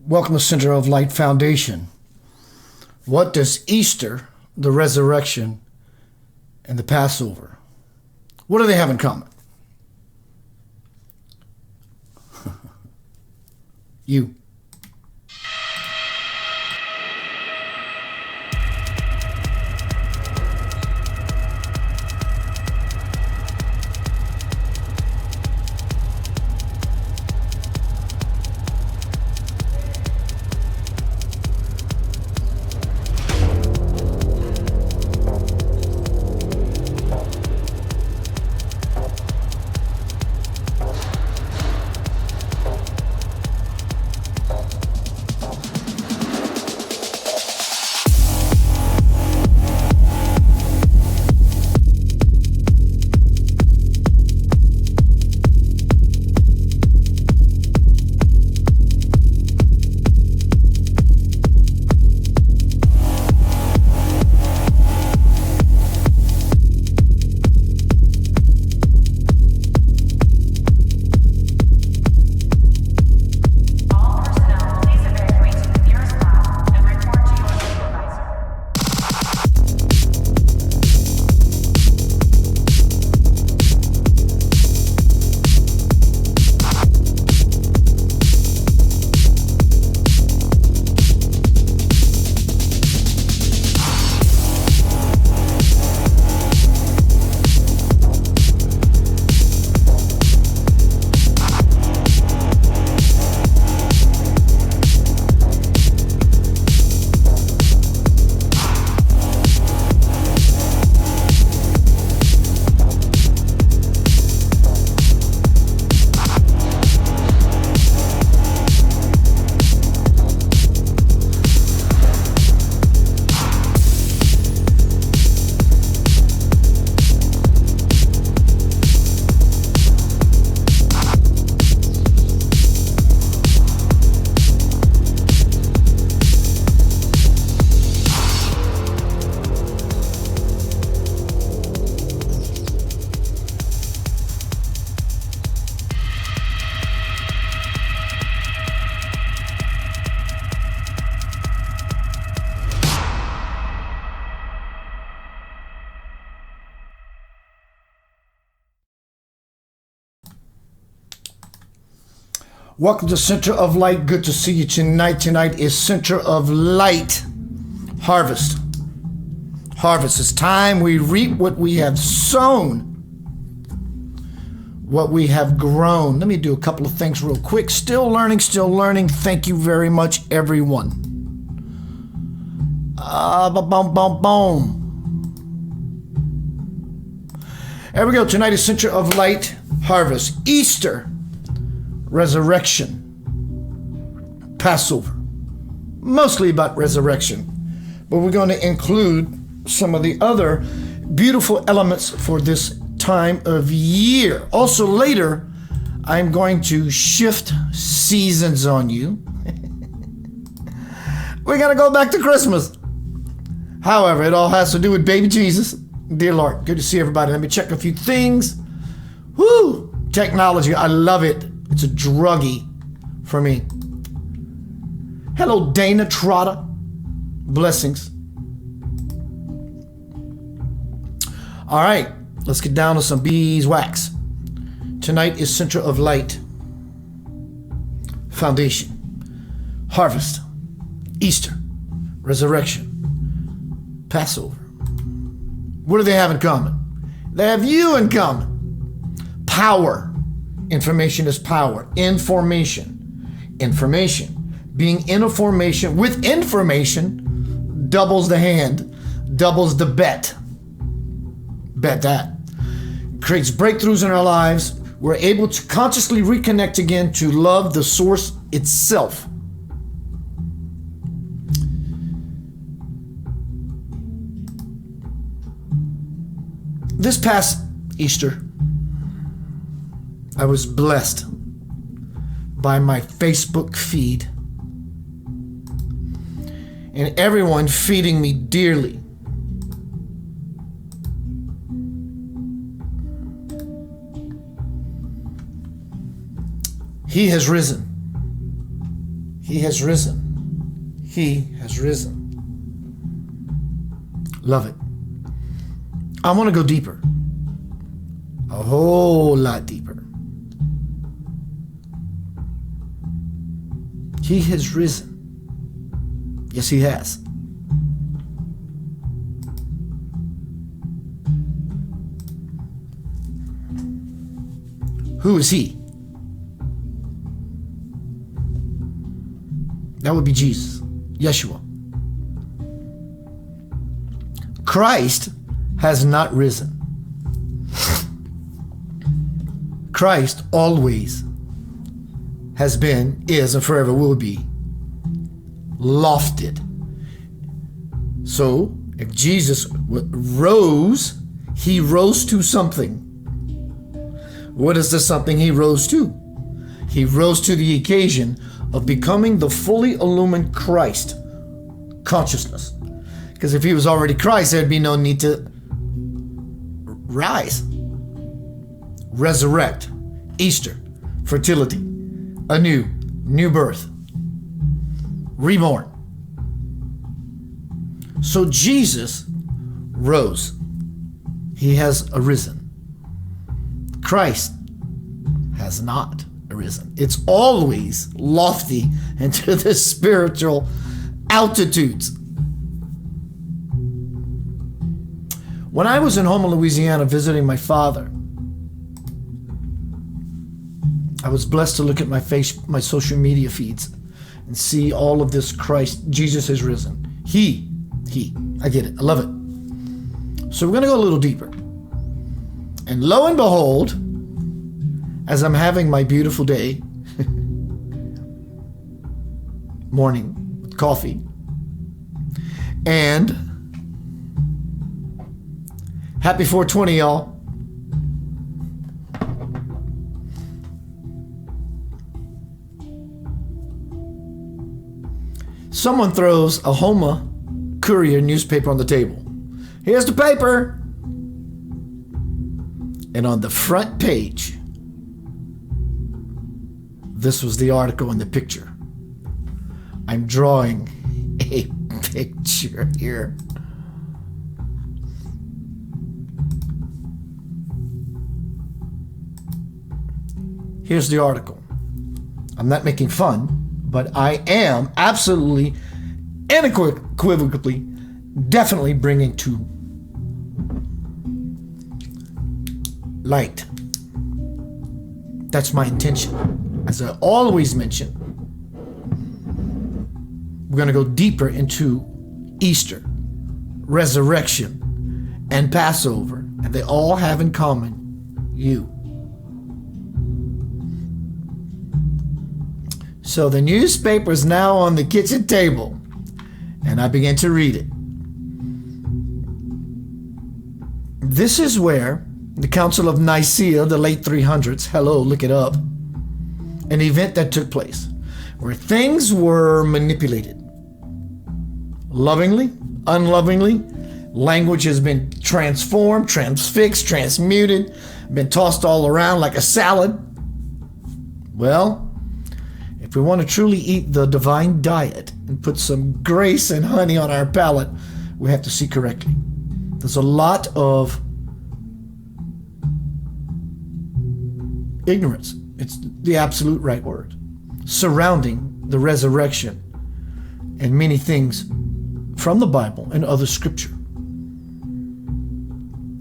Welcome to Center of Light Foundation. What does Easter, the resurrection, and the Passover, what do they have in common? You. Welcome to Center of Light. Good to see you tonight. Tonight is Center of Light. Harvest. Harvest. It's time we reap what we have sown, what we have grown. Let me do a couple of things real quick. Still learning, still learning. Thank you very much, everyone. Boom. There we go. Tonight is Center of Light. Harvest. Easter. Resurrection, Passover, mostly about resurrection, but we're going to include some of the other beautiful elements for this time of year. Also later, I'm going to shift seasons on you. We're going to go back to Christmas. However, it all has to do with baby Jesus. Dear Lord, good to see everybody. Let me check a few things. Woo! Technology, I love it. It's a druggie for me. Hello, Dana Trotta. Blessings. All right, let's get down to some beeswax. Tonight is Center of Light Foundation. Harvest. Easter. Resurrection. Passover. What do they have in common? They have you in common. Power. Information is power. Information. Being in a formation with information doubles the hand, doubles the bet. Bet that. Creates breakthroughs in our lives. We're able to consciously reconnect again to love the source itself. This past Easter, I was blessed by my Facebook feed and everyone feeding me dearly. He has risen. He has risen. He has risen. Love it. I want to go deeper. A whole lot deeper. He has risen. Yes, he has. Who is he? That would be Jesus, Yeshua. Christ has not risen. Christ always has been, is, and forever will be lofted. So, if Jesus rose, he rose to something. What is the something he rose to? He rose to the occasion of becoming the fully illumined Christ consciousness. Because if he was already Christ, there'd be no need to rise, resurrect, Easter, fertility, a new birth, reborn. So Jesus rose. He has arisen. Christ has not arisen. It's always lofty into the spiritual altitudes. When I was in Houma, Louisiana, visiting my father, I was blessed to look at my social media feeds and see all of this Christ. Jesus has risen. He. I get it. I love it. So we're going to go a little deeper. And lo and behold, as I'm having my beautiful day, morning with coffee, and happy 420, y'all. Someone throws a Houma Courier newspaper on the table. Here's the paper. And on the front page, this was the article and the picture. I'm drawing a picture here. Here's the article. I'm not making fun, but I am absolutely, unequivocally, definitely bringing to light. That's my intention. As I always mention, we're going to go deeper into Easter, resurrection, and Passover, and they all have in common you. So the newspaper is now on the kitchen table, and I began to read it. This is where the Council of Nicaea, the late 300s, hello, look it up, an event that took place where things were manipulated. Lovingly, unlovingly, language has been transformed, transfixed, transmuted, been tossed all around like a salad. Well, if we want to truly eat the divine diet and put some grace and honey on our palate, we have to see correctly. There's a lot of ignorance, it's the absolute right word, surrounding the resurrection and many things from the Bible and other scripture.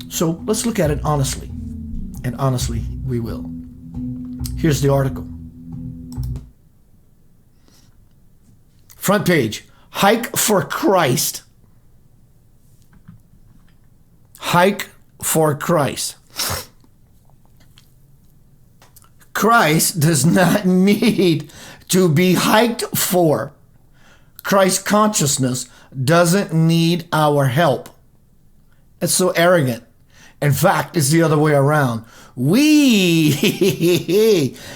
So let's look at it honestly, and honestly we will. Here's the article. Front page, hike for Christ. Hike for Christ. Christ does not need to be hiked for. Christ consciousness doesn't need our help. It's so arrogant. In fact, it's the other way around. We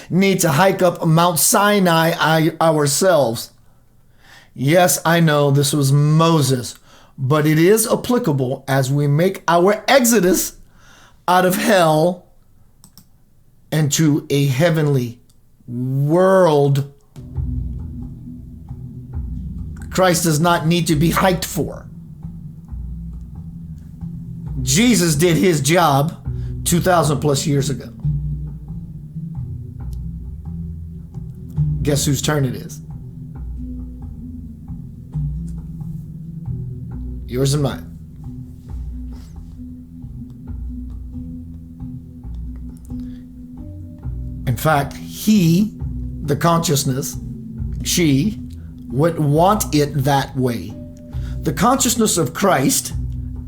need to hike up Mount Sinai ourselves. Yes, I know this was Moses, but it is applicable as we make our exodus out of hell into a heavenly world Christ does not need to be hyped for. Jesus did his job 2,000 plus years ago. Guess whose turn it is? Yours and mine. In fact, he, the consciousness, she, would want it that way. The consciousness of Christ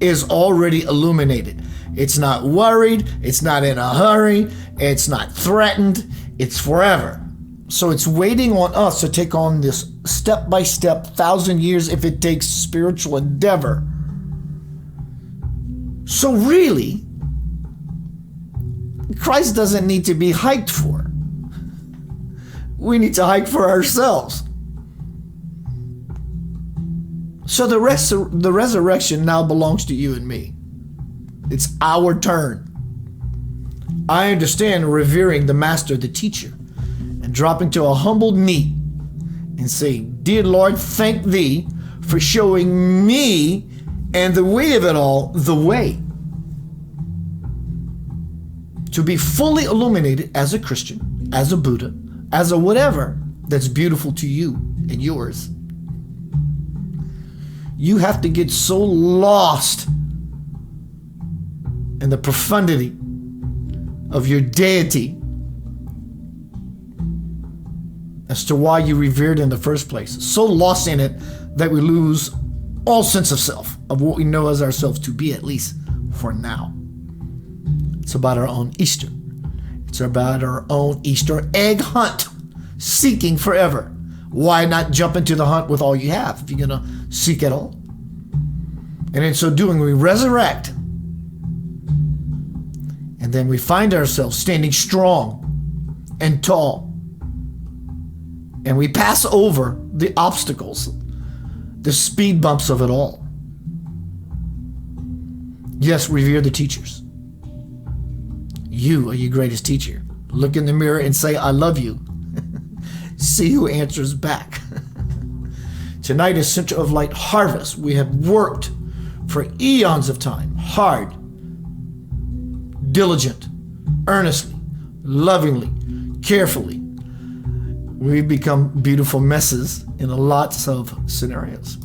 is already illuminated. It's not worried. It's not in a hurry. It's not threatened. It's forever. So it's waiting on us to take on this step-by-step, 1,000 years if it takes, spiritual endeavor. So really, Christ doesn't need to be hyped for. We need to hype for ourselves. So the resurrection now belongs to you and me. It's our turn. I understand revering the master, the teacher, and dropping to a humbled knee and saying, "Dear Lord, thank thee for showing me and the way of it all, the way." To be fully illuminated as a Christian, as a Buddha, as a whatever that's beautiful to you and yours. You have to get so lost in the profundity of your deity as to why you revered in the first place. So lost in it that we lose all sense of self, of what we know as ourselves to be, at least for now. It's about our own Easter. It's about our own Easter egg hunt, seeking forever. Why not jump into the hunt with all you have if you're going to seek it all? And in so doing, we resurrect. And then we find ourselves standing strong and tall. And we pass over the obstacles, the speed bumps of it all. Yes, revere the teachers. You are your greatest teacher. Look in the mirror and say, "I love you." See who answers back. Tonight is Center of Light Harvest. We have worked for eons of time, hard, diligent, earnestly, lovingly, carefully. We've become beautiful messes in lots of scenarios.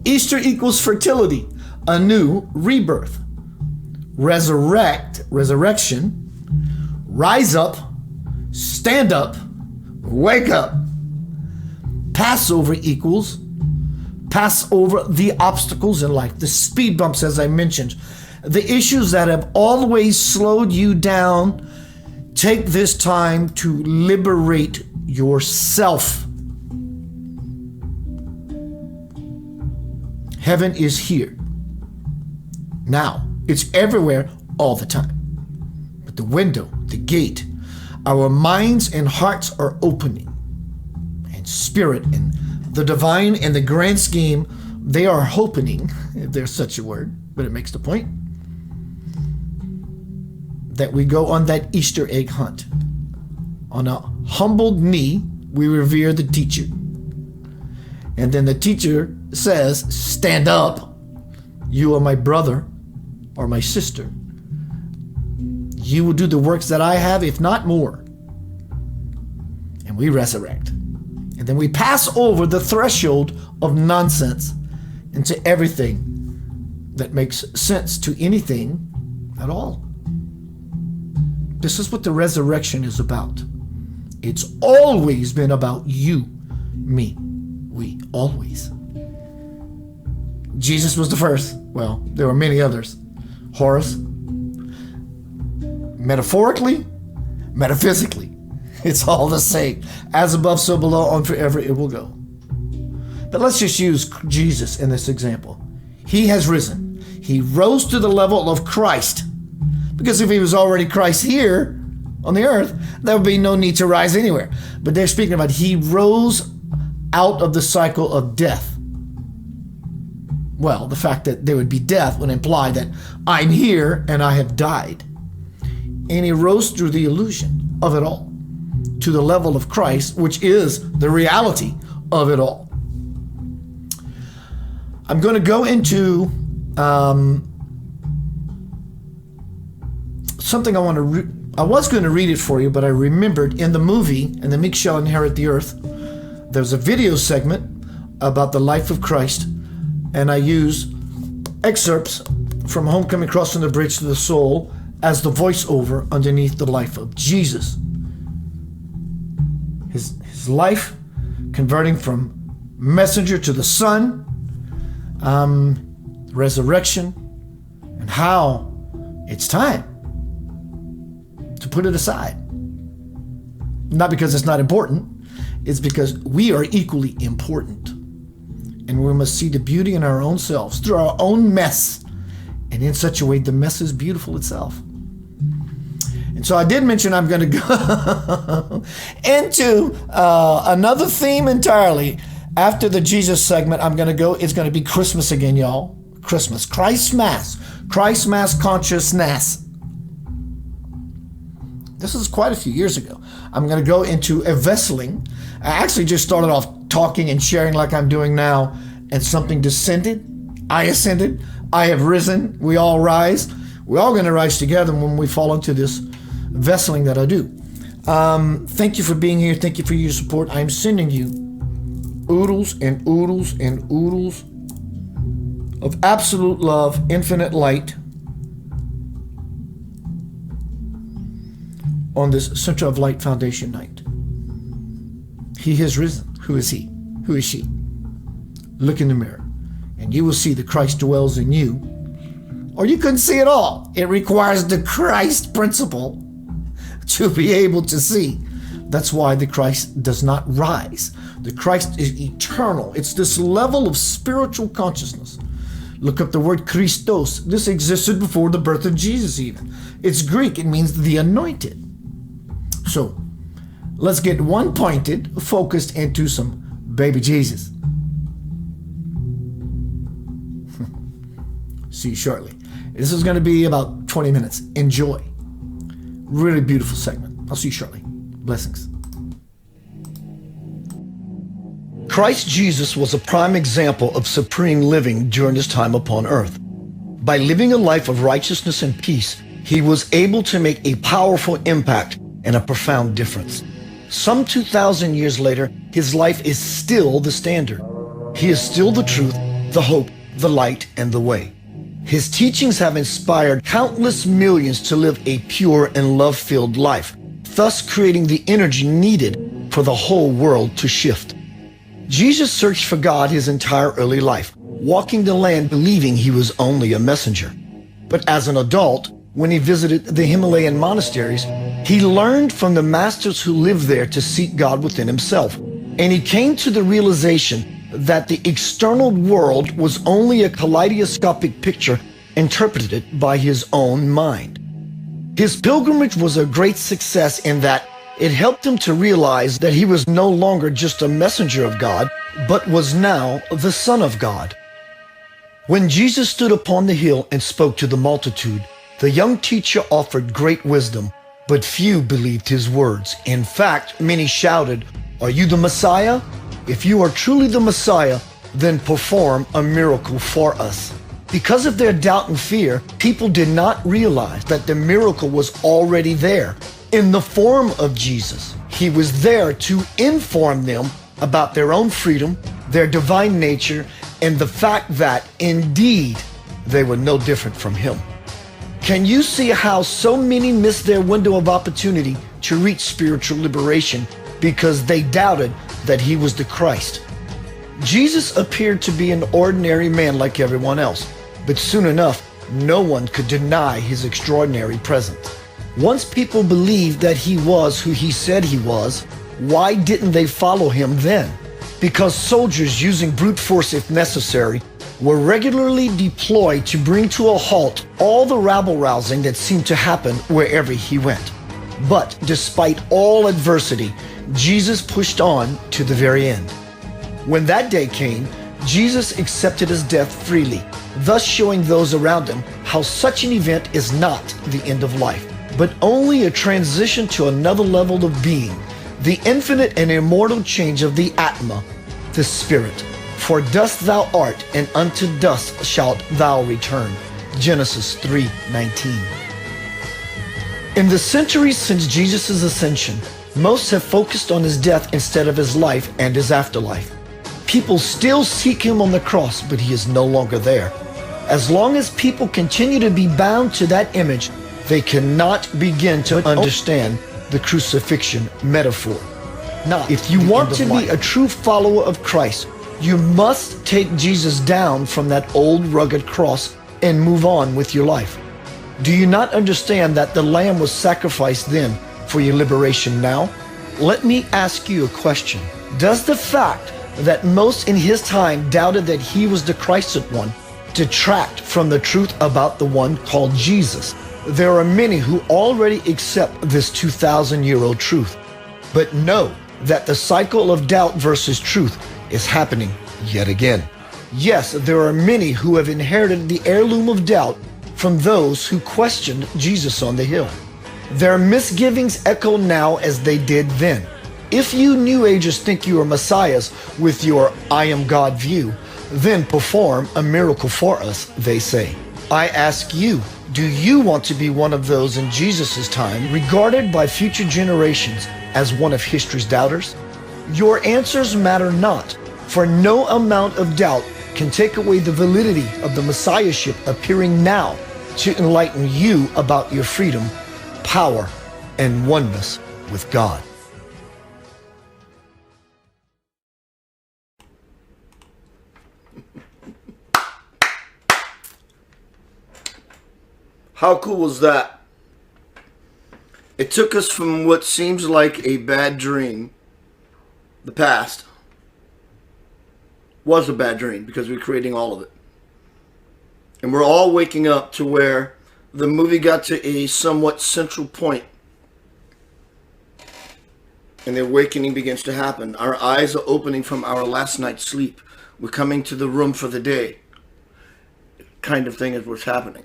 Easter equals fertility, a new rebirth. Resurrection, rise up, stand up, wake up. Passover equals pass over the obstacles in life, the speed bumps, as I mentioned, the issues that have always slowed you down. Take this time to liberate yourself. Heaven is here. Now, it's everywhere all the time. But the window, the gate, our minds and hearts are opening. And spirit and the divine and the grand scheme, they are opening, if there's such a word, but it makes the point, that we go on that Easter egg hunt. On a humbled knee, we revere the teacher. And then the teacher says, "Stand up. You are my brother or my sister. You will do the works that I have, if not more." And we resurrect. And then we pass over the threshold of nonsense into everything that makes sense to anything at all. This is what the resurrection is about. It's always been about you, me, we, always. Jesus was the first. Well, there were many others. Horus. Metaphorically, metaphysically, it's all the same. As above, so below, on forever it will go. But let's just use Jesus in this example. He has risen. He rose to the level of Christ. Because if he was already Christ here on the earth, there would be no need to rise anywhere. But they're speaking about he rose out of the cycle of death. Well, the fact that there would be death would imply that I'm here and I have died. And he rose through the illusion of it all. to the level of Christ, which is the reality of it all. I'm going to go into something I was going to read it for you, but I remembered in the movie, "And the Meek Shall Inherit the Earth," there's a video segment about the life of Christ, and I use excerpts from Homecoming, Crossing the Bridge to the Soul as the voiceover underneath the life of Jesus. His life converting from messenger to the Son, resurrection, and how it's time to put it aside. Not because it's not important, it's because we are equally important. And we must see the beauty in our own selves through our own mess, and in such a way the mess is beautiful itself. And so I did mention I'm going to go into another theme entirely. After the Jesus segment, it's going to be Christmas again, y'all. Christmas. Christ Mass consciousness. This is quite a few years ago. I'm going to go into a vesseling. I actually just started off talking and sharing like I'm doing now, and something descended. I ascended. I have risen. We all rise. We're all going to rise together when we fall into this vesseling that I do. Thank you for being here. Thank you for your support. I'm sending you oodles and oodles and oodles of absolute love, infinite light on this Center of Light Foundation night. He has risen. Who is he? Who is she? Look in the mirror, and you will see that Christ dwells in you. Or you couldn't see it all. It requires the Christ principle to be able to see. That's why the Christ does not rise. The Christ is eternal. It's this level of spiritual consciousness. Look up the word Christos. This existed before the birth of Jesus even. It's Greek. It means the anointed. So let's get one pointed, focused into some baby Jesus. See you shortly. This is going to be about 20 minutes. Enjoy. Really beautiful segment. I'll see you shortly. Blessings. Christ Jesus was a prime example of supreme living during his time upon earth. By living a life of righteousness and peace, he was able to make a powerful impact and a profound difference. Some 2,000 years later, his life is still the standard. He is still the truth, the hope, the light, and the way. His teachings have inspired countless millions to live a pure and love-filled life, thus creating the energy needed for the whole world to shift. Jesus searched for God his entire early life, walking the land believing he was only a messenger. But as an adult, when he visited the Himalayan monasteries, he learned from the masters who lived there to seek God within himself. And he came to the realization that the external world was only a kaleidoscopic picture interpreted by his own mind. His pilgrimage was a great success in that it helped him to realize that he was no longer just a messenger of God, but was now the Son of God. When Jesus stood upon the hill and spoke to the multitude, the young teacher offered great wisdom, but few believed his words. In fact, many shouted, "Are you the Messiah? If you are truly the Messiah, then perform a miracle for us." Because of their doubt and fear, people did not realize that the miracle was already there in the form of Jesus. He was there to inform them about their own freedom, their divine nature, and the fact that, indeed, they were no different from him. Can you see how so many missed their window of opportunity to reach spiritual liberation because they doubted that he was the Christ? Jesus appeared to be an ordinary man like everyone else, but soon enough, no one could deny his extraordinary presence. Once people believed that he was who he said he was, why didn't they follow him then? Because soldiers, using brute force if necessary, were regularly deployed to bring to a halt all the rabble-rousing that seemed to happen wherever he went. But despite all adversity, Jesus pushed on to the very end. When that day came, Jesus accepted his death freely, thus showing those around him how such an event is not the end of life, but only a transition to another level of being, the infinite and immortal change of the Atma, the spirit. For dust thou art, and unto dust shalt thou return. Genesis 3:19. In the centuries since Jesus' ascension, most have focused on his death instead of his life and his afterlife. People still seek him on the cross, but he is no longer there. As long as people continue to be bound to that image, they cannot begin to understand the crucifixion metaphor. Now, if you want to be a true follower of Christ, you must take Jesus down from that old rugged cross and move on with your life. Do you not understand that the Lamb was sacrificed then for your liberation now? Let me ask you a question. Does the fact that most in his time doubted that he was the Christed one detract from the truth about the one called Jesus? There are many who already accept this 2,000-year-old truth, but know that the cycle of doubt versus truth is happening yet again. Yes, there are many who have inherited the heirloom of doubt from those who questioned Jesus on the hill. Their misgivings echo now as they did then. If you New Agers think you are messiahs with your I am God view, then perform a miracle for us, they say. I ask you, do you want to be one of those in Jesus' time regarded by future generations as one of history's doubters? Your answers matter not, for no amount of doubt can take away the validity of the messiahship appearing now to enlighten you about your freedom, power, and oneness with God. How cool was that? It took us from what seems like a bad dream, the past, was a bad dream because we're creating all of it. And we're all waking up to where the movie got to a somewhat central point. And the awakening begins to happen. Our eyes are opening from our last night's sleep. We're coming to the room for the day. Kind of thing is what's happening.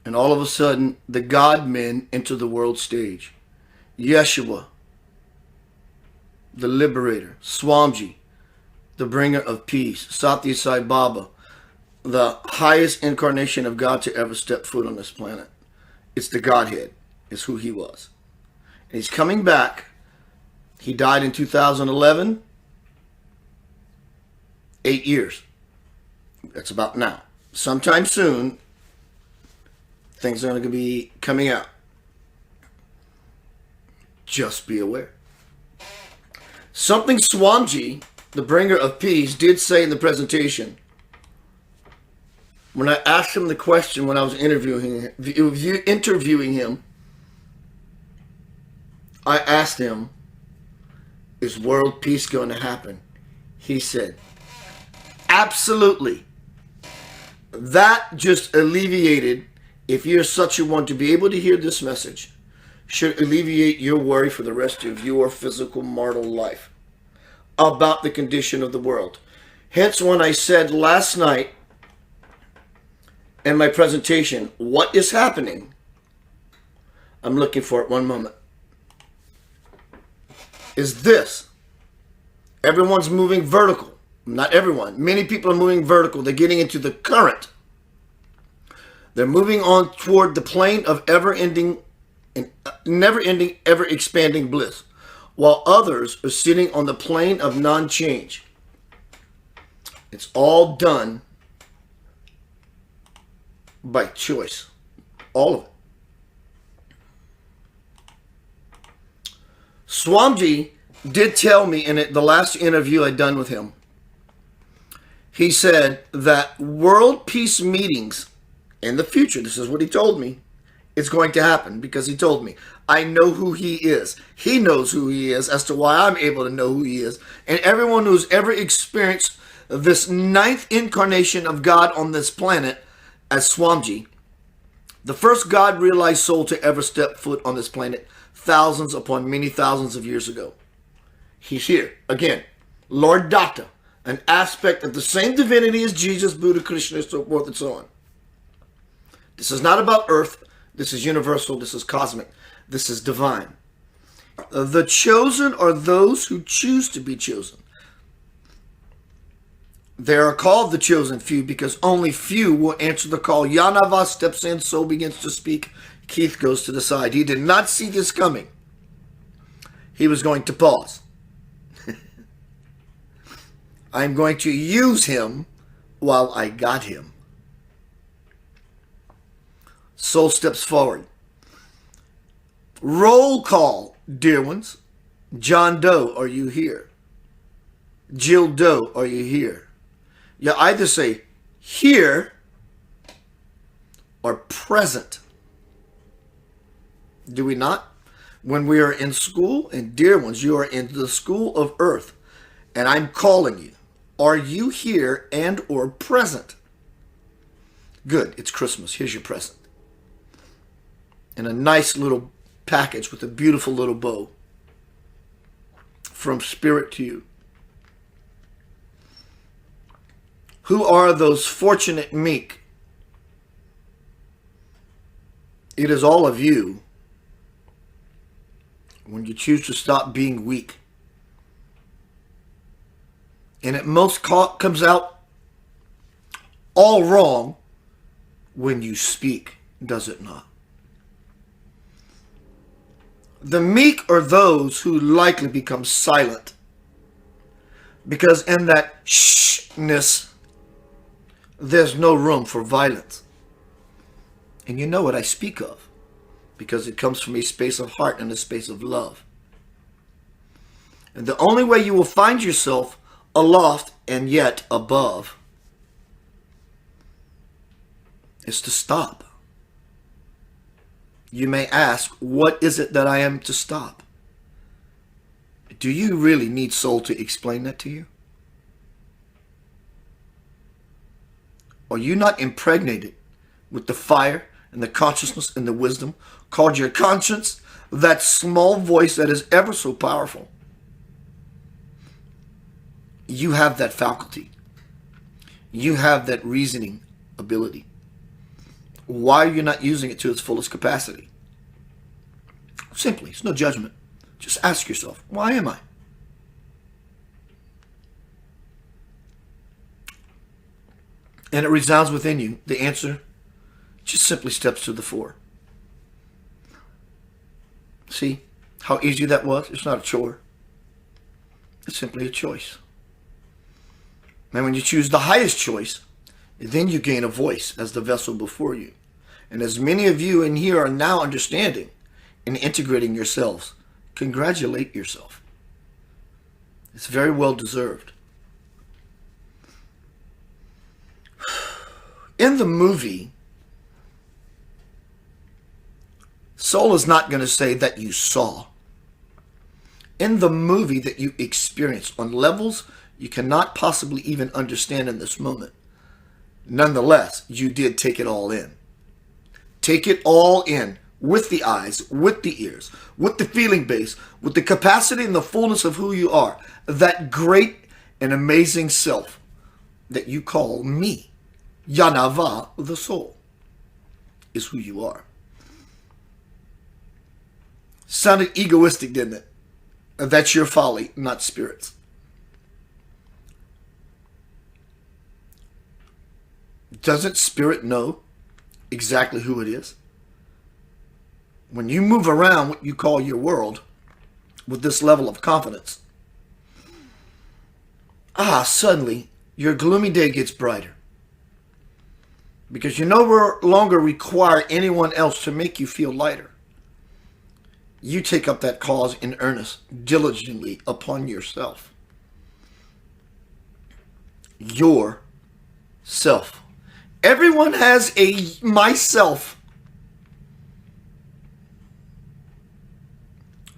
And all of a sudden, the God men enter the world stage. Yeshua, the liberator. Swamiji, the bringer of peace. Satya Sai Baba, the highest incarnation of God to ever step foot on this planet. It's the Godhead, is who he was. And he's coming back. He died in 2011. 8 years. That's about now. Sometime soon, things are going to be coming out. Just be aware. Something Swamiji, the bringer of peace, did say in the presentation. When I asked him the question when I was interviewing him, I asked him, is world peace going to happen? He said, absolutely. That just alleviated, if you're such a one to be able to hear this message, should alleviate your worry for the rest of your physical mortal life about the condition of the world. Hence, when I said last night in my presentation, what is happening? I'm looking for it, one moment. Is this. Everyone's moving vertical. Not everyone. Many people are moving vertical. They're getting into the current. They're moving on toward the plane of ever-ending and never-ending, ever-expanding bliss, while others are sitting on the plane of non-change. It's all done by choice. All of it. Swamiji did tell me in the last interview I'd done with him, he said that world peace meetings in the future, this is what he told me, it's going to happen, because he told me, I know who he is. He knows who he is as to why I'm able to know who he is. And everyone who's ever experienced this ninth incarnation of God on this planet as Swamiji, the first God-realized soul to ever step foot on this planet thousands upon many thousands of years ago. He's here. Again, Lord Datta, an aspect of the same divinity as Jesus, Buddha, Krishna, so forth and so on. This is not about earth. This is universal. This is cosmic. This is divine. The chosen are those who choose to be chosen. They are called the chosen few because only few will answer the call. Yanava steps in, so begins to speak. Keith goes to the side. He did not see this coming. He was going to pause. I'm going to use him while I got him. Soul steps forward. Roll call, dear ones. John Doe, are you here? Jill Doe, are you here? You either say here or present. Do we not? When we are in school, and dear ones, you are in the school of earth, and I'm calling you. Are you here and or present? Good, it's Christmas. Here's your present. In a nice little package with a beautiful little bow. From Spirit to you. Who are those fortunate meek? It is all of you when you choose to stop being weak. And it most comes out all wrong when you speak, does it not? The meek are those who likely become silent. Because in that shh-ness, there's no room for violence. And you know what I speak of, because it comes from a space of heart and a space of love. And the only way you will find yourself aloft and yet above is to stop. You may ask, what is it that I am to stop? Do you really need soul to explain that to you? Are you not impregnated with the fire and the consciousness and the wisdom called your conscience, that small voice that is ever so powerful? You have that faculty. You have that reasoning ability. Why are you not using it to its fullest capacity? Simply, it's no judgment. Just ask yourself, why am I? And it resounds within you. The answer just simply steps to the fore. See how easy that was? It's not a chore. It's simply a choice. And when you choose the highest choice, then you gain a voice as the vessel before you. And as many of you in here are now understanding and integrating yourselves, congratulate yourself. It's very well deserved. In the movie, soul is not going to say that you saw. In the movie that you experienced on levels you cannot possibly even understand in this moment. Nonetheless, you did take it all in. Take it all in with the eyes, with the ears, with the feeling base, with the capacity and the fullness of who you are. That great and amazing self that you call me. Yanava, the soul, is who you are. Sounded egoistic, didn't it? That's your folly, not Spirit's. Doesn't Spirit know exactly who it is? When you move around what you call your world with this level of confidence, suddenly your gloomy day gets brighter. Because you no longer require anyone else to make you feel lighter. You take up that cause in earnest, diligently upon yourself. Yourself. Everyone has a myself.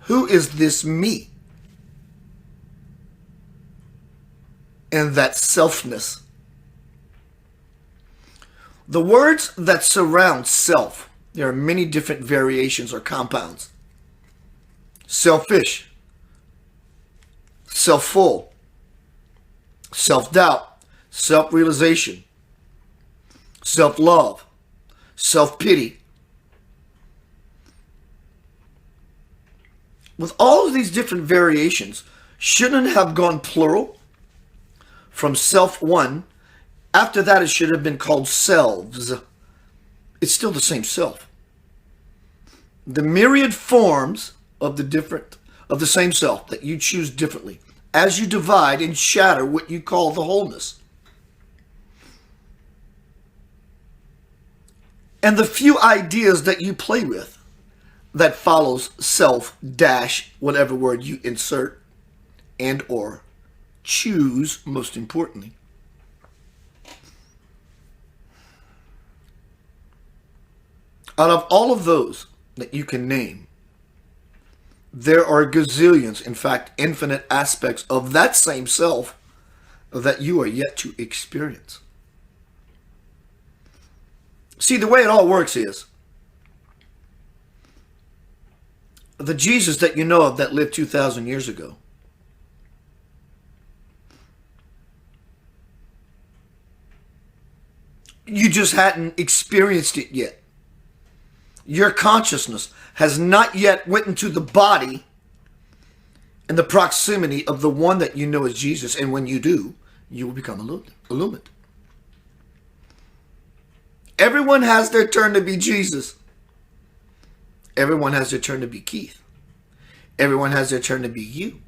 Who is this me? And that selfness. The words that surround self, there are many different variations or compounds. Selfish, self-full, self-doubt, self-realization, self-love, self-pity, with all of these different variations, shouldn't have gone plural from self one. After that, it should have been called selves. It's still the same self. The myriad forms of the same self that you choose differently as you divide and shatter what you call the wholeness. And the few ideas that you play with that follows self dash whatever word you insert and or choose, most importantly. Out of all of those that you can name, there are gazillions, in fact, infinite aspects of that same self that you are yet to experience. See, the way it all works is, the Jesus that you know of that lived 2,000 years ago, you just hadn't experienced it yet. Your consciousness has not yet went into the body and the proximity of the one that you know as Jesus. And when you do, you will become illumined. Everyone has their turn to be Jesus. Everyone has their turn to be Keith. Everyone has their turn to be you.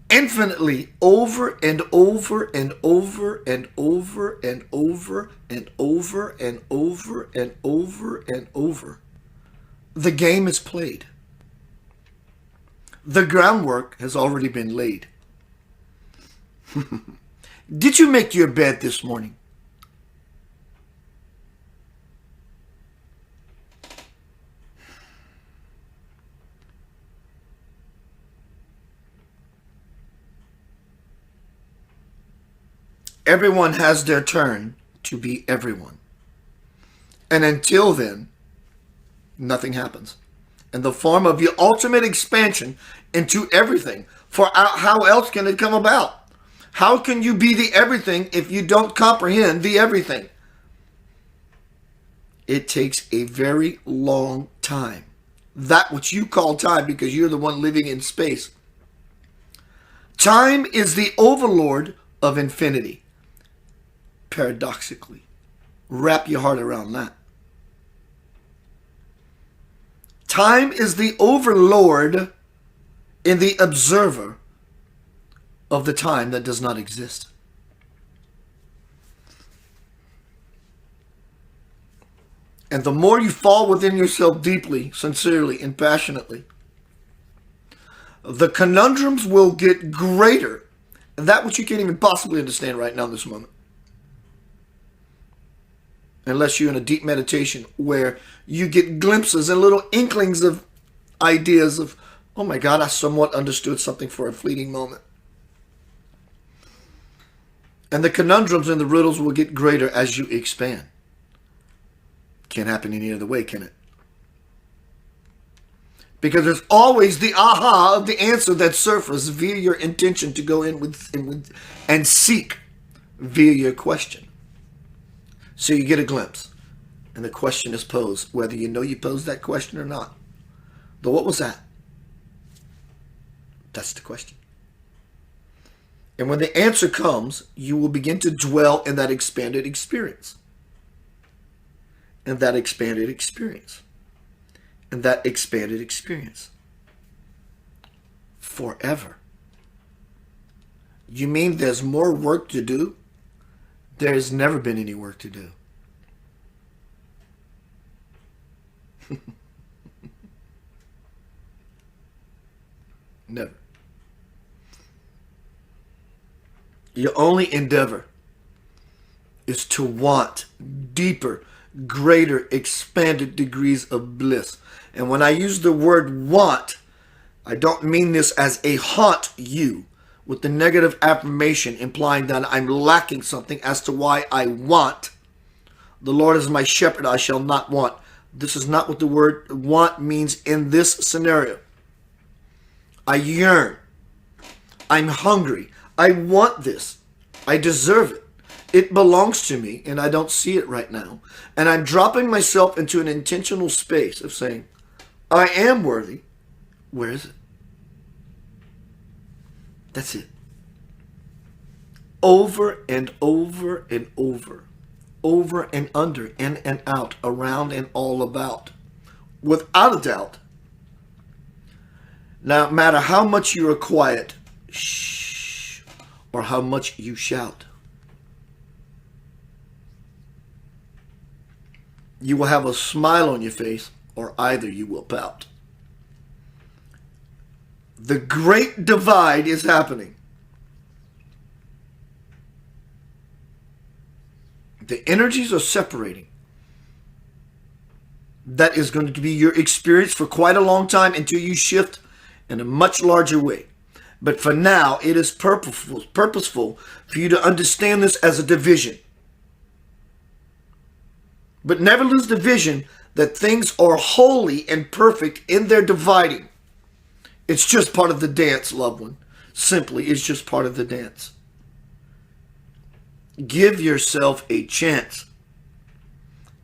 Infinitely over and over and over and over and over and over and over and over and over. The game is played. The groundwork has already been laid. Did you make your bed this morning? Everyone has their turn to be everyone. And until then, nothing happens. In the form of your ultimate expansion into everything. For how else can it come about? How can you be the everything if you don't comprehend the everything? It takes a very long time. That which you call time because you're the one living in space. Time is the overlord of infinity. Paradoxically, wrap your heart around that. Time is the overlord in the observer of the time that does not exist. And the more you fall within yourself deeply, sincerely, and passionately, the conundrums will get greater. And that which you can't even possibly understand right now in this moment. Unless you're in a deep meditation where you get glimpses and little inklings of ideas of, oh my God, I somewhat understood something for a fleeting moment. And the conundrums and the riddles will get greater as you expand. Can't happen any other way, can it? Because there's always the aha of the answer that surfaces via your intention to go in with and seek via your question. So you get a glimpse, and the question is posed, whether you know you posed that question or not. But what was that? That's the question. And when the answer comes, you will begin to dwell in that expanded experience. And that expanded experience. And that expanded experience. Forever. You mean there's more work to do? There's never been any work to do. Never. Your only endeavor is to want deeper, greater, expanded degrees of bliss. And when I use the word want, I don't mean this as a haunt you, with the negative affirmation implying that I'm lacking something as to why I want. The Lord is my shepherd, I shall not want. This is not what the word want means in this scenario. I yearn. I'm hungry. I want this. I deserve it. It belongs to me, and I don't see it right now. And I'm dropping myself into an intentional space of saying, I am worthy. Where is it? That's it. Over and over and over. Over and under, in and out, around and all about. Without a doubt. Now, no matter how much you are quiet, shh, or how much you shout, you will have a smile on your face, or either you will pout. The great divide is happening. The energies are separating. That is going to be your experience for quite a long time until you shift in a much larger way. But for now, it is purposeful for you to understand this as a division. But never lose the vision that things are holy and perfect in their dividing. It's just part of the dance, loved one. Simply, it's just part of the dance. Give yourself a chance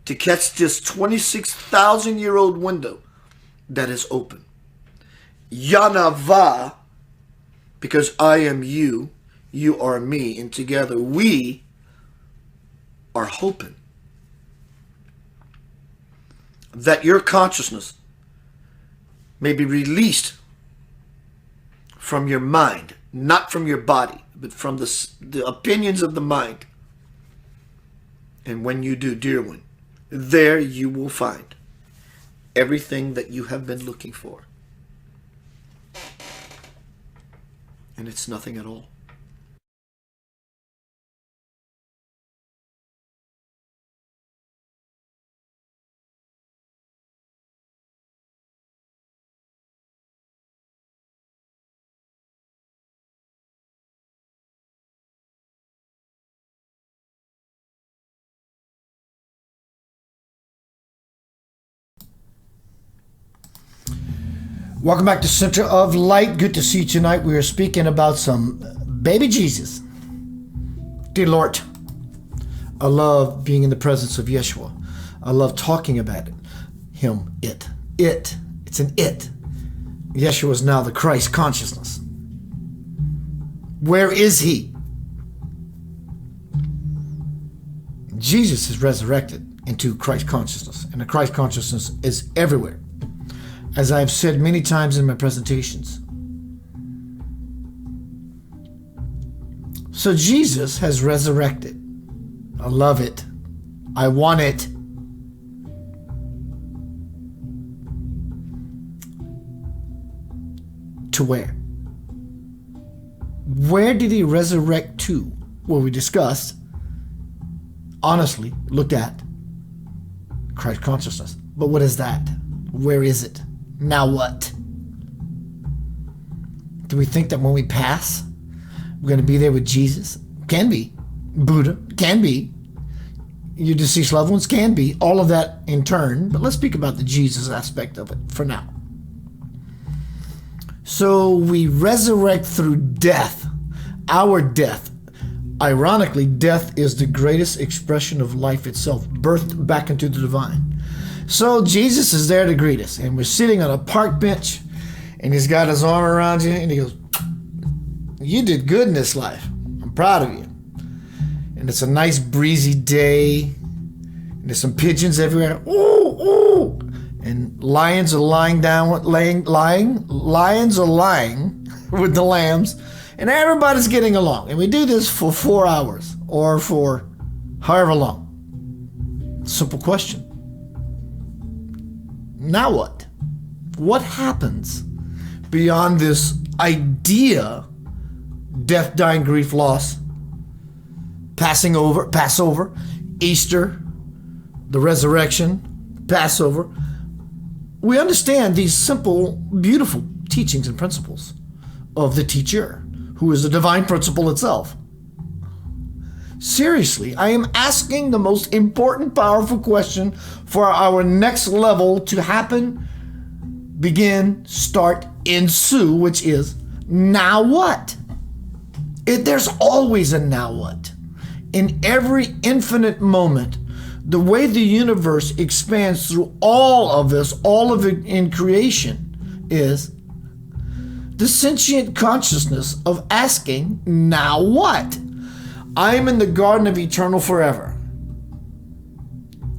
to catch this 26,000-year-old window that is open. Yanava, because I am you, you are me, and together we are hoping that your consciousness may be released from your mind, not from your body, but from the opinions of the mind. And when you do, dear one, there you will find everything that you have been looking for. And it's nothing at all. Welcome back to Center of Light. Good to see you tonight. We are speaking about some baby Jesus. Dear Lord, I love being in the presence of Yeshua. I love talking about it. Him, it. It's an it. Yeshua is now the Christ consciousness. Where is he? Jesus is resurrected into Christ consciousness, and the Christ consciousness is everywhere. As I've said many times in my presentations. So Jesus has resurrected. I love it. I want it. To where? Where did he resurrect to? Well, we discussed, honestly, looked at Christ consciousness. But what is that? Where is it? Now what? Do we think that when we pass, we're going to be there with Jesus? Can be. Buddha? Can be. Your deceased loved ones? Can be. All of that in turn. But let's speak about the Jesus aspect of it for now. So we resurrect through death. Our death. Ironically, death is the greatest expression of life itself, birthed back into the divine. So Jesus is there to greet us, and we're sitting on a park bench, and he's got his arm around you, and he goes, you did good in this life. I'm proud of you. And it's a nice breezy day, and there's some pigeons everywhere. Ooh, ooh. And lions are lying lions are lying with the lambs, and everybody's getting along. And we do this for 4 hours, or for however long. Simple question. Now what? What happens beyond this idea, death, dying, grief, loss, Passover, Easter, the resurrection, Passover? We understand these simple, beautiful teachings and principles of the teacher, who is the divine principle itself. Seriously, I am asking the most important, powerful question for our next level to happen, begin, start, ensue, which is, now what? There's always a now what. In every infinite moment, the way the universe expands through all of this, all of it in creation, is the sentient consciousness of asking, now what? I am in the garden of eternal forever.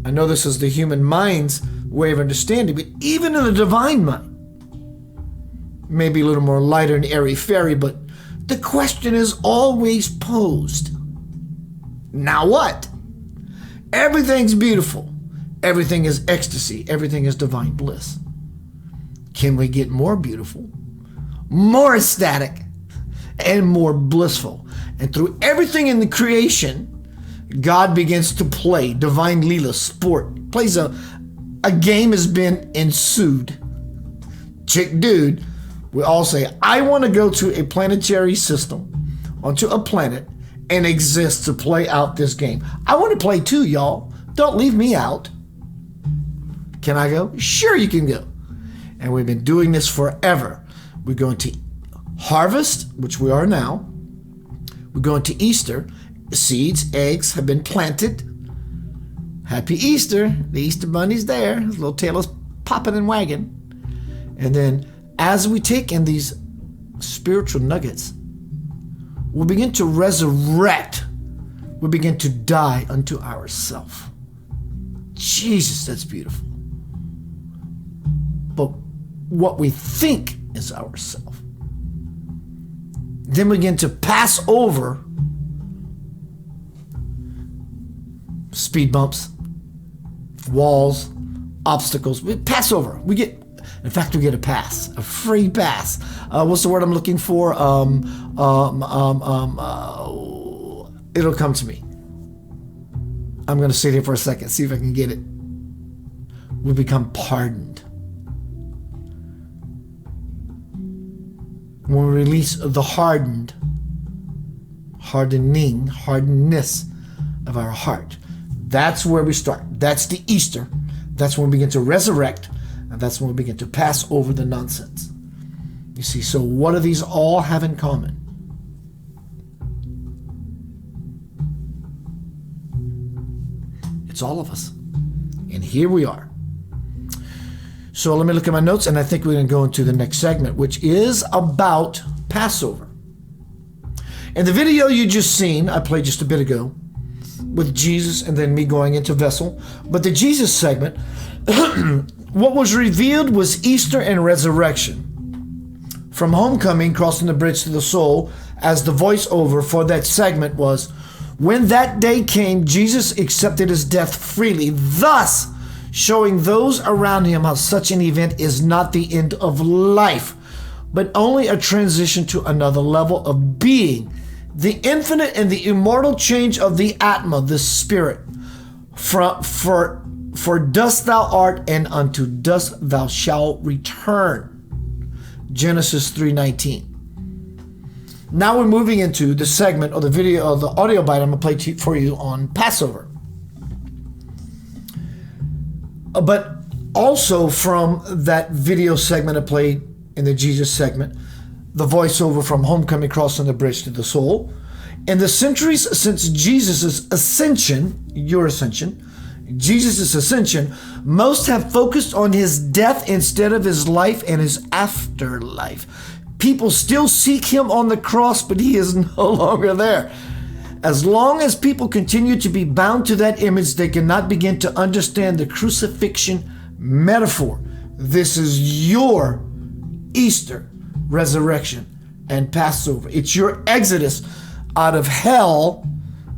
I know this is the human mind's way of understanding, but even in the divine mind, maybe a little more lighter and airy-fairy, but the question is always posed. Now what? Everything's beautiful. Everything is ecstasy. Everything is divine bliss. Can we get more beautiful, more ecstatic, and more blissful? And through everything in the creation, God begins to play divine Leela sport. Plays a game has been ensued. Chick dude, we all say, I want to go to a planetary system, onto a planet, and exist to play out this game. I want to play too, y'all. Don't leave me out. Can I go? Sure, you can go. And we've been doing this forever. We're going to harvest, which we are now. We're going to Easter. Seeds, eggs have been planted. Happy Easter. The Easter bunny's there. His little tail is popping and wagging. And then as we take in these spiritual nuggets, we'll begin to resurrect. We'll begin to die unto ourselves. Jesus, that's beautiful. But what we think is ourself. Then we begin to pass over speed bumps, walls, obstacles. We pass over. We get a pass, a free pass. What's the word I'm looking for? It'll come to me. I'm going to sit here for a second, see if I can get it. We become pardoned. When we release the hardness of our heart, that's where we start. That's the Easter. That's when we begin to resurrect, and that's when we begin to pass over the nonsense. You see, so what do these all have in common? It's all of us. And here we are. So let me look at my notes, and I think we're going to go into the next segment, which is about Passover. In the video you just seen, I played just a bit ago, with Jesus and then me going into vessel. But the Jesus segment, what was revealed was Easter and resurrection. From homecoming, crossing the bridge to the soul, as the voiceover for that segment was, when that day came, Jesus accepted his death freely, thus showing those around him how such an event is not the end of life, but only a transition to another level of being, the infinite and the immortal change of the Atma, the spirit. For dust thou art, and unto dust thou shalt return. Genesis 3:19. Now we're moving into the segment or the video or the audio bite I'm going to play for you on Passover. But also from that video segment I played in the Jesus segment, the voiceover from homecoming, crossing the bridge to the soul. In the centuries since Jesus' ascension, your ascension, Jesus' ascension, most have focused on his death instead of his life and his afterlife. People still seek him on the cross, but he is no longer there. As long as people continue to be bound to that image, they cannot begin to understand the crucifixion metaphor. This is your Easter, resurrection, and Passover. It's your exodus out of hell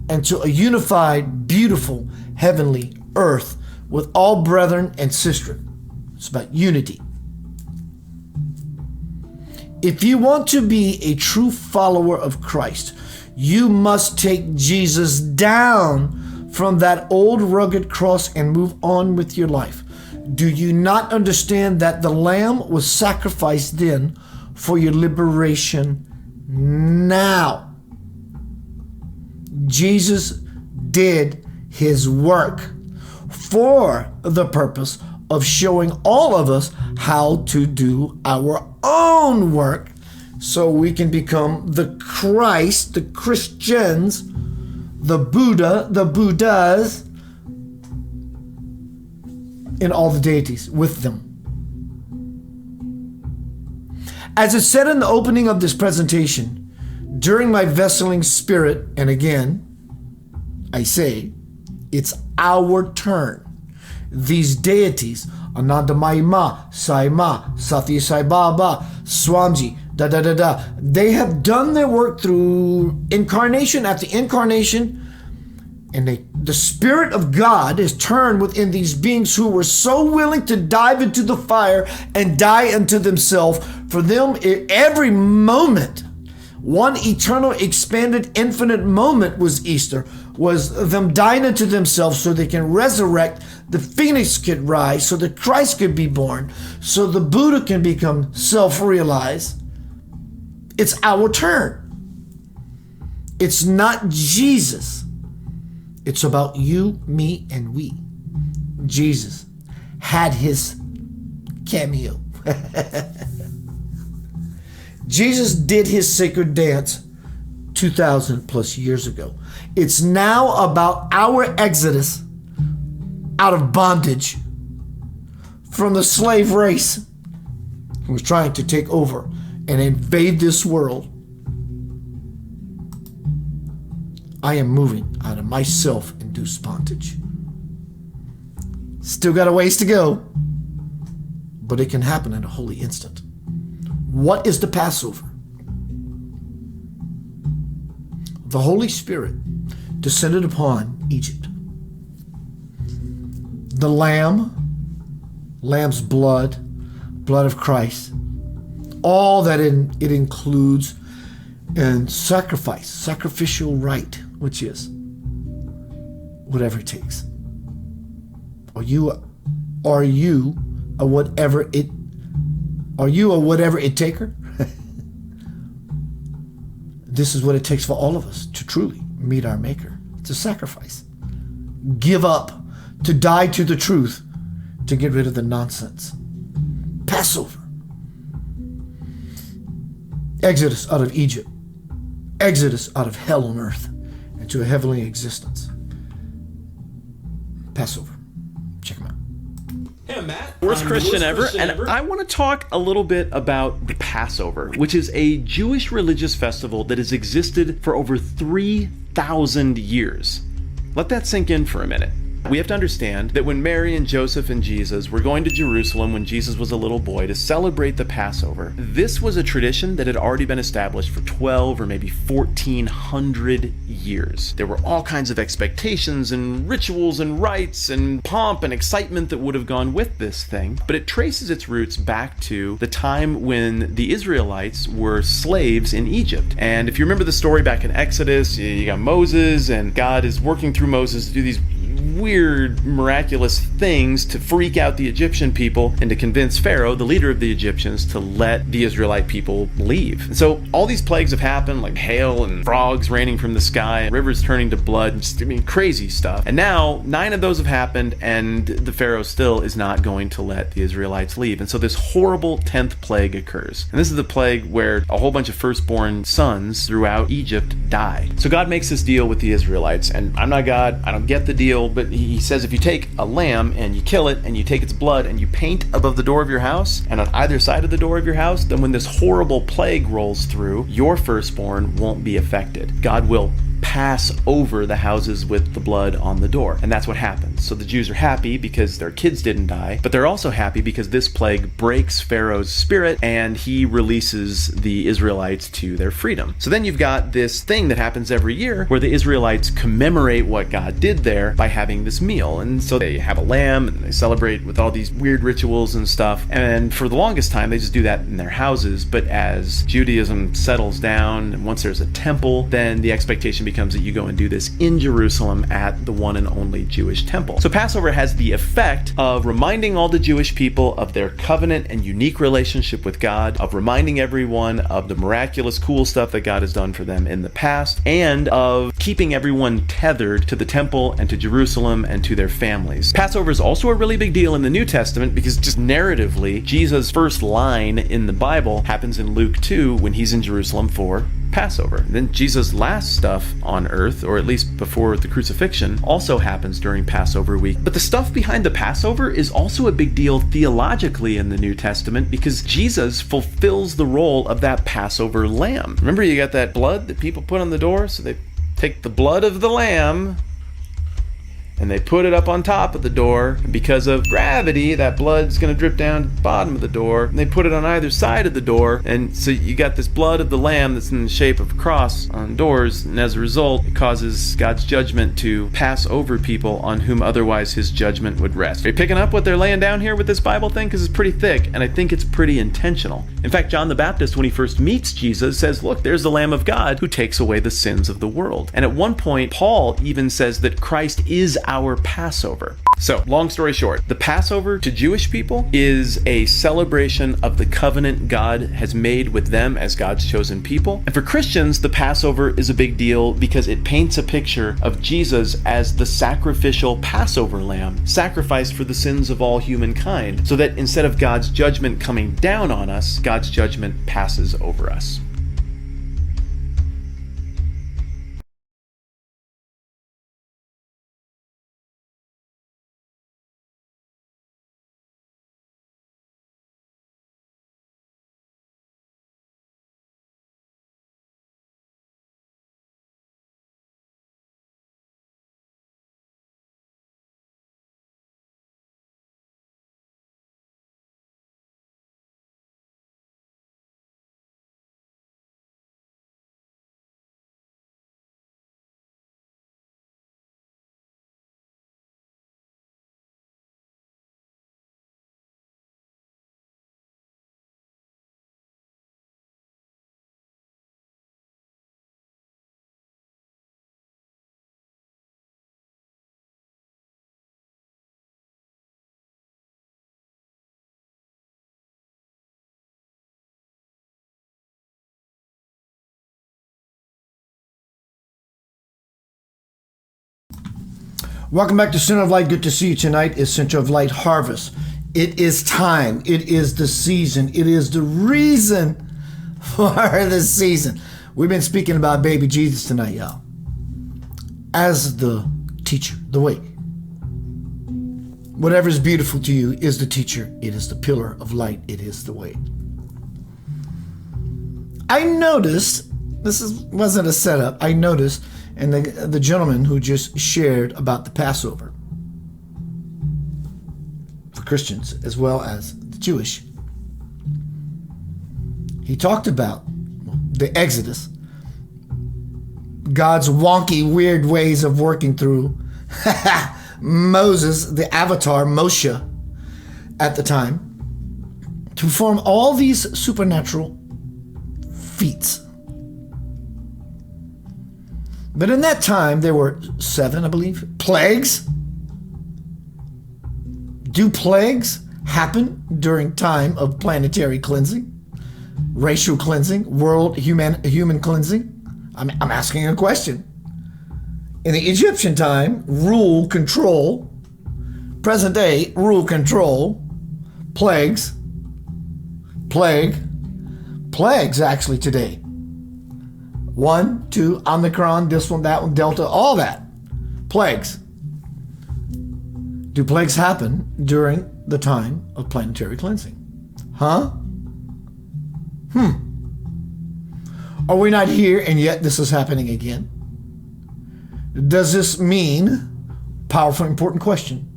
and to a unified, beautiful, heavenly earth with all brethren and sistren. It's about unity. If you want to be a true follower of Christ, you must take Jesus down from that old rugged cross and move on with your life. Do you not understand that the Lamb was sacrificed then for your liberation now? Jesus did his work for the purpose of showing all of us how to do our own work so we can become the Christ, the Christians, the Buddha, the Buddhas, and all the deities with them. As it said in the opening of this presentation, during my vesseling spirit, and again, I say, it's our turn. These deities, Ananda Mahima, Saima, Satya Sai Baba, Swamji, they have done their work through incarnation after incarnation, and the Spirit of God is turned within these beings who were so willing to dive into the fire and die unto themselves. For them, every moment, one eternal, expanded, infinite moment was Easter, was them dying unto themselves so they can resurrect, the phoenix could rise, so that Christ could be born, so the Buddha can become self-realized. It's our turn. It's not Jesus. It's about you, me, and we. Jesus had his cameo. Jesus did his sacred dance 2,000 plus years ago. It's now about our exodus out of bondage from the slave race who was trying to take over and invade this world. I am moving out of my self-induced bondage. Still got a ways to go, but it can happen in a holy instant. What is the Passover? The Holy Spirit descended upon Egypt. The lamb's blood of Christ, all that it includes, and sacrificial rite, which is whatever it takes. Are you a whatever it taker? This is what it takes for all of us to truly meet our Maker. It's a sacrifice. Give up, to die to the truth, to get rid of the nonsense. Passover. Exodus out of Egypt. Exodus out of hell on earth into a heavenly existence. Passover. Check them out. Hey, Matt. Worst Christian ever, and I want to talk a little bit about the Passover, which is a Jewish religious festival that has existed for over 3,000 years. Let that sink in for a minute. We have to understand that when Mary and Joseph and Jesus were going to Jerusalem when Jesus was a little boy to celebrate the Passover, this was a tradition that had already been established for 12 or maybe 1,400 years. There were all kinds of expectations and rituals and rites and pomp and excitement that would have gone with this thing, but it traces its roots back to the time when the Israelites were slaves in Egypt. And if you remember the story back in Exodus, you got Moses, and God is working through Moses to do these weird, miraculous things to freak out the Egyptian people and to convince Pharaoh, the leader of the Egyptians, to let the Israelite people leave. And so all these plagues have happened, like hail and frogs raining from the sky, rivers turning to blood, and just, crazy stuff. And now 9 of those have happened, and the Pharaoh still is not going to let the Israelites leave. And so this horrible 10th plague occurs. And this is the plague where a whole bunch of firstborn sons throughout Egypt die. So God makes this deal with the Israelites, and I'm not God, I don't get the deal, but he says if you take a lamb and you kill it and you take its blood and you paint above the door of your house and on either side of the door of your house, then when this horrible plague rolls through, your firstborn won't be affected. God will pass over the houses with the blood on the door. And that's what happens. So the Jews are happy because their kids didn't die, but they're also happy because this plague breaks Pharaoh's spirit and he releases the Israelites to their freedom. So then you've got this thing that happens every year where the Israelites commemorate what God did there by having this meal. And so they have a lamb and they celebrate with all these weird rituals and stuff. And for the longest time, they just do that in their houses. But as Judaism settles down and once there's a temple, then the expectation becomes that you go and do this in Jerusalem at the one and only Jewish temple. So Passover has the effect of reminding all the Jewish people of their covenant and unique relationship with God, of reminding everyone of the miraculous, cool stuff that God has done for them in the past, and of keeping everyone tethered to the temple and to Jerusalem and to their families. Passover is also a really big deal in the New Testament because just narratively, Jesus' first line in the Bible happens in Luke 2 when he's in Jerusalem for Passover. Then Jesus' last stuff on earth, or at least before the crucifixion, also happens during Passover week. But the stuff behind the Passover is also a big deal theologically in the New Testament, because Jesus fulfills the role of that Passover lamb. Remember, you got that blood that people put on the door? So they take the blood of the lamb and they put it up on top of the door, and because of gravity, that blood's going to drip down to the bottom of the door, and they put it on either side of the door, and so you got this blood of the lamb that's in the shape of a cross on doors, and as a result, it causes God's judgment to pass over people on whom otherwise his judgment would rest. Are you picking up what they're laying down here with this Bible thing? Because it's pretty thick, and I think it's pretty intentional. In fact, John the Baptist, when he first meets Jesus, says, look, there's the Lamb of God who takes away the sins of the world. And at one point, Paul even says that Christ is our Passover. So, long story short, the Passover to Jewish people is a celebration of the covenant God has made with them as God's chosen people. And for Christians, the Passover is a big deal because it paints a picture of Jesus as the sacrificial Passover lamb, sacrificed for the sins of all humankind, so that instead of God's judgment coming down on us, God's judgment passes over us. Welcome back to Center of Light. Good to see you tonight. It's Center of Light Harvest. It is time. It is the season. It is the reason for the season. We've been speaking about baby Jesus tonight, y'all. As the teacher, the way. Whatever is beautiful to you is the teacher. It is the pillar of light. It is the way. I noticed, wasn't a setup, I noticed, and the gentleman who just shared about the Passover for Christians as well as the Jewish. He talked about the Exodus, God's wonky, weird ways of working through Moses, the avatar, Moshe, at the time, to perform all these supernatural feats. But in that time, there were 7, I believe, plagues. Do plagues happen during time of planetary cleansing, racial cleansing, world human cleansing? I'm asking a question. In the Egyptian time, rule, control, present day, rule, control, plagues actually today. 1, 2, Omicron, this one, that one, Delta, all that. Plagues. Do plagues happen during the time of planetary cleansing? Huh? Are we not here and yet this is happening again? Does this mean, powerful, important question,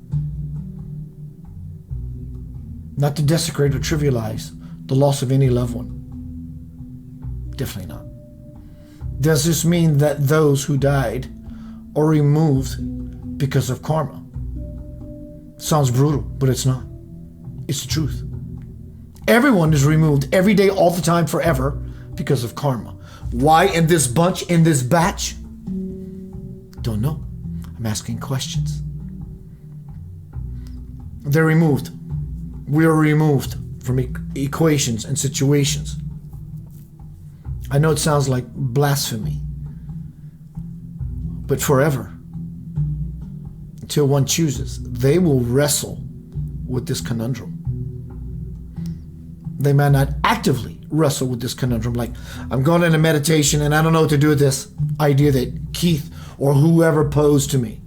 not to desecrate or trivialize the loss of any loved one? Definitely not. Does this mean that those who died are removed because of karma? Sounds brutal, but it's not. It's the truth. Everyone is removed every day, all the time, forever because of karma. Why in this bunch, in this batch? Don't know. I'm asking questions. They're removed. We are removed from equations and situations. I know it sounds like blasphemy, but forever, until one chooses, they will wrestle with this conundrum. They might not actively wrestle with this conundrum, like, I'm going into meditation and I don't know what to do with this idea that Keith or whoever posed to me.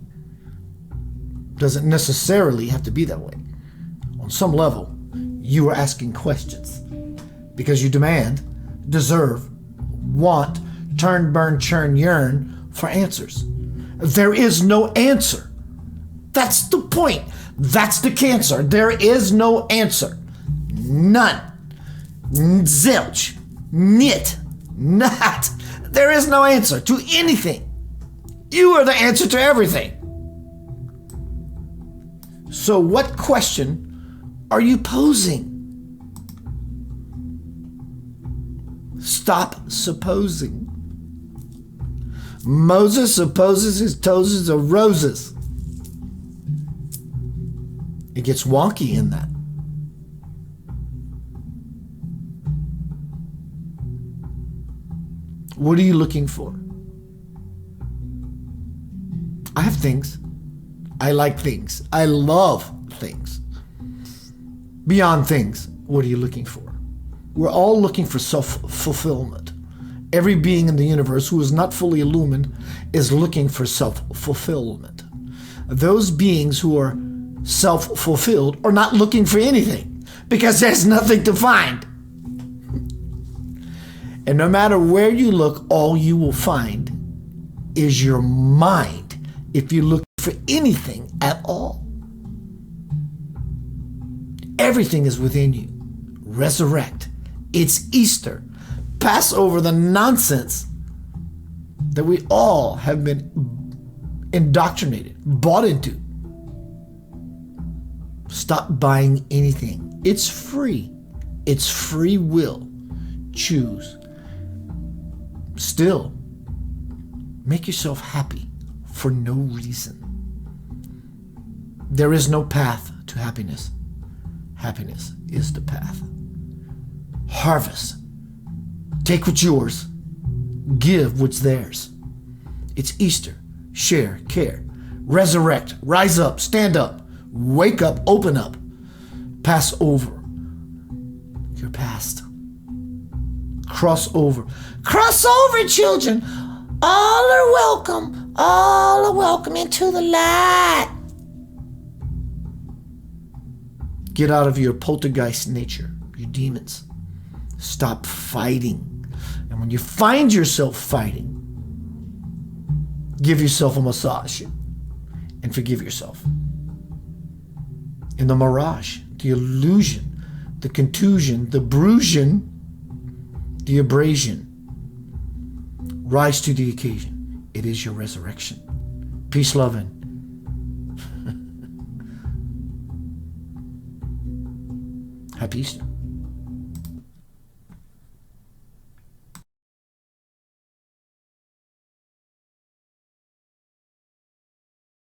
Doesn't necessarily have to be that way. On some level, you are asking questions because you demand, deserve, want, turn, burn, churn, yearn for answers. There is no answer. That's the point. That's the cancer. There is no answer. None. Zilch. Nit. Not. There is no answer to anything. You are the answer to everything. So what question are you posing? Stop supposing. Moses supposes his toes are roses. It gets wonky in that. What are you looking for? I have things. I like things. I love things. Beyond things, what are you looking for? We're all looking for self-fulfillment. Every being in the universe who is not fully illumined is looking for self-fulfillment. Those beings who are self-fulfilled are not looking for anything because there's nothing to find. And no matter where you look, all you will find is your mind if you look for anything at all. Everything is within you. Resurrect. It's Easter. Pass over the nonsense that we all have been indoctrinated, bought into. Stop buying anything. It's free. It's free will. Choose. Still, make yourself happy for no reason. There is no path to happiness. Happiness is the path. Harvest. Take what's yours. Give what's theirs. It's Easter. Share, care. Resurrect. Rise up. Stand up. Wake up. Open up. Pass over your past. Cross over. Cross over, children. All are welcome. All are welcome into the light. Get out of your poltergeist nature, your demons. Stop fighting. And when you find yourself fighting, give yourself a massage and forgive yourself. In the mirage, the illusion, the contusion, the bruision, the abrasion, rise to the occasion. It is your resurrection. Peace, love, and happy Easter.